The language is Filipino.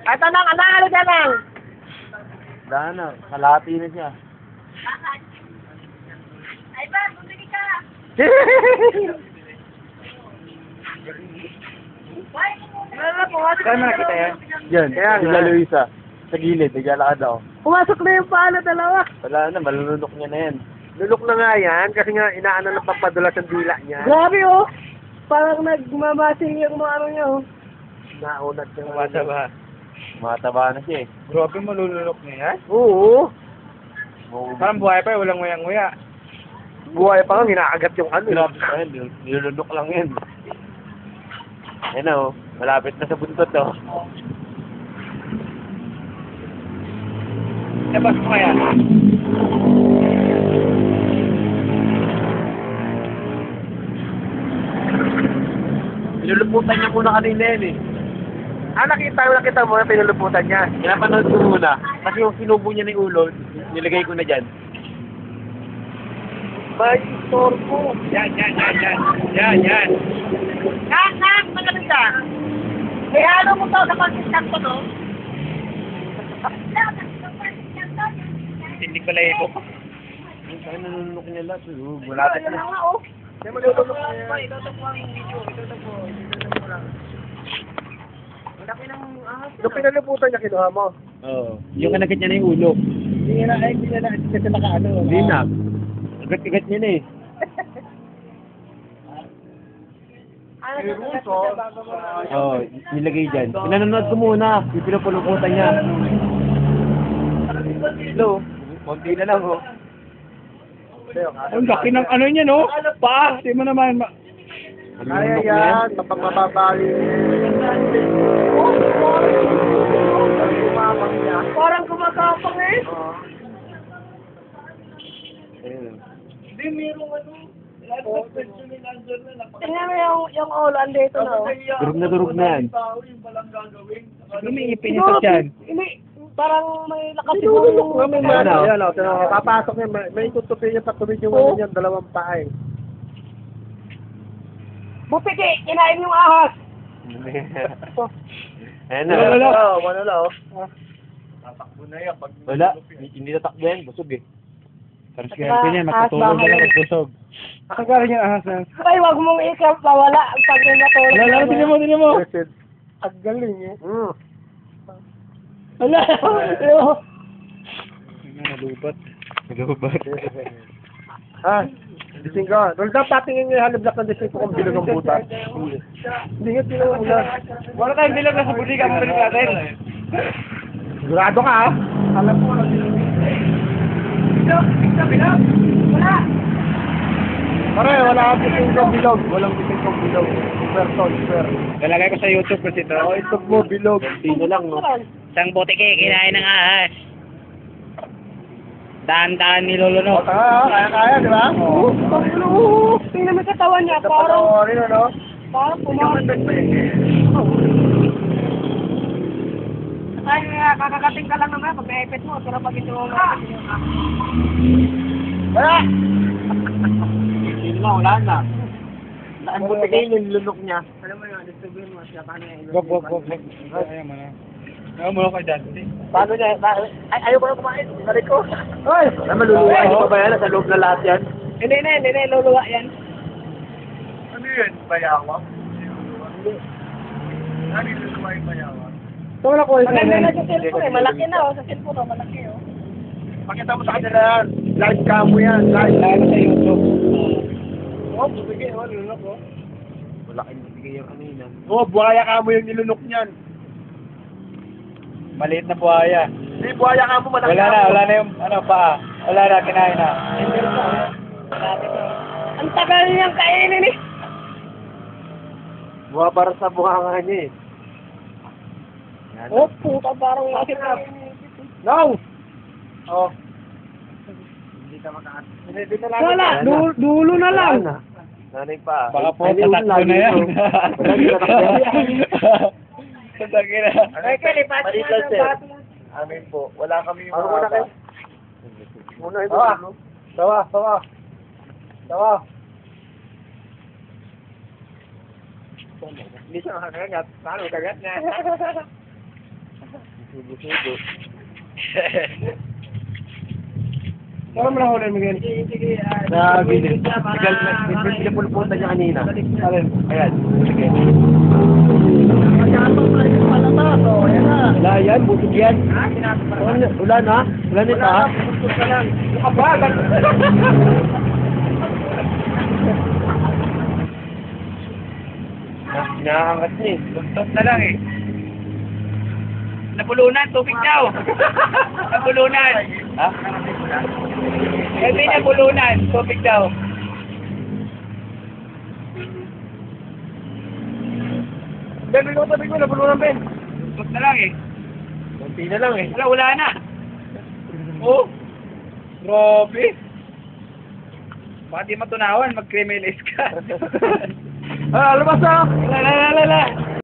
Ay, tanang, ano dyan lang? Dahil na, kalahati na siya. Ay ba, bumili ka. Saan mo nakita yan? Yan, Kaya nga. sila Luisa. Sa gilid, naglalakad ako. Pumasok na yung paano dalawa. Wala na, malulunok niya na yan. Lulok na nga yan, kasi nga inaano ng pampadulas ang dila niya. Grabe oh! Parang nagmamasing yung mga ano niya oh. Naunat yung Mataba. Mataba na siya eh. Grabe, malulunok niya yan. Oo. Parang buhay pa, walang nguyang-nguya. Buhay pa nga, ginakagat yung ano. Grabe pa yan, nilulunok lang yan. Ayun na oh, malapit na sa buntot oh. Labas mo kaya? Pinuluputan niya muna kanina yan eh. Nakita mo na pinuluputan niya. Pinapanood ko muna. Kasi yung sinubo niya ng ulo, nilagay ko na dyan. May istorbo. Yan. Magaling ka. Eh, ano mo to, nakonsistent ko to? Hindi ko lang ito. Ay, nanunok niya lahat. Malapit na. Hindi mo nilulok niya. Nung pinuluputan niya, kinuha mo. Oo. Yung kanagat niya na yung ulo. Hindi na kasi nakaano. Hindi na. Agat-agat niya na eh. Oo, nilagay dyan. Pinanonood ko muna. Yung pinupuluputan niya. Hello. Konti na lang oh. Ang laki ng ano niya, no? Pa, di mo naman Kaya yan, mapapabali. Parang kumakapang eh. Ayun. Tingnan mo yung ulo, andito na. Durog na yan. umiipin ito dyan. Parang may nakatibulong. Ayan o. Papasok niya, may tutupin niya patuloy yung ano niyan, dalawang paa eh. Bupiki, kinain yung ahas. Ayan na. Manula oh. Tatakbo na yan. Pag Wala. Hindi tatakbo yan. Busog eh. Tapos ganyan niya, magtutulog na lang magbusog. Akagaling yung ahas na. Ay, wag mong ikaw pawala pag natulog. Wala, tingnan mo. Ang galing eh. Wala. Nalubat. Dising ka. Doon daw patingin niyo yung haliblak ng dising ko kung bilog ang butas. Hindi nga tinawag na. Wala tayong bilang na sa butika mo rin natin. Sigurado ka ah. Alam mo walang bilog. Wala. Pare, wala kang dising kong bilog. Walang dising kong bilog. Super. Lalagay ko sa YouTube kasi ito. Ito mo bilog. Sino lang no? Isang botike, kinain ng ahas. Daan-daan nilulunok. Kaya, di ba? Oo. Tingnan mo yung katawan niya. Parang pumakas. Ay, kakakating ka lang naman. Pag na-epet mo, pero pag ito mo wala! Sino lang, wala na. Ang buti kayo yung lunok niya. Alam mo yun, distribuin mo siya. Paano yung Wag. Ayaw mo na. Ayaw mo ka dyan. Paano niya? Ayaw ko na kumain. Sabi ko. Hoy! Maluluwa niyo pa ba yan? Sa loob na lahat yan? Hindi. Luluwa yan. Ano yun? Bayawak? Hindi. Ano yung luluwa yung bayawak? Ito wala ko. Maganda na sa cellphone eh. Malaki na oh. Sa cellphone oh. Malaki oh. Pakita mo sa kanila yan. Live ka mo yan. Live sa YouTube. bigay. Lulunok oh. Wala kayong bibigay yung kanina. Buhaya ka mo yung nilunok niyan. Maliit na buhaya. Hindi, buhaya ka mo. Malaki Wala na yung ano pa. Wala na, kinain na. Ang tagal niyang kainin eh. Buha para sa buhangan niya eh. Yan. Oh, puta, parang nakit na. No! Oh. Hindi ka makaat. Wala, dulo na lang. Nanay pa. Baka po, Ay, tatakbo na yan. Wala, hindi tatakbo yan. Tatagi na. Ay, kalipat Maliit lang, sir. Amin po. Wala kami yung Muna kayo. Muna ito. Sawa. Hindi siya makakagat. Paano kagat niya? Subo-subo. Saan mo nahuli, Miguel? Sa gilid. Hindi pulpunta niya kanina. Alin? Ayan. Sige. Wala yan, busog yan. Wala na? Wala na ito, ha? Kabagan! Nakakakat niya eh. Buntot na lang eh. Nabulunan, tubig daw. Nabulunan. Ha? Sabi nabulunan, tubig daw. Ben, sabi ko, nabulunan, Ben. Buntot na lang eh. Kunti na lang eh. Wala na. Oh. Grabe. Baka di matunawan, mag-criminalize ka. Ah, lumasa! La la la la la.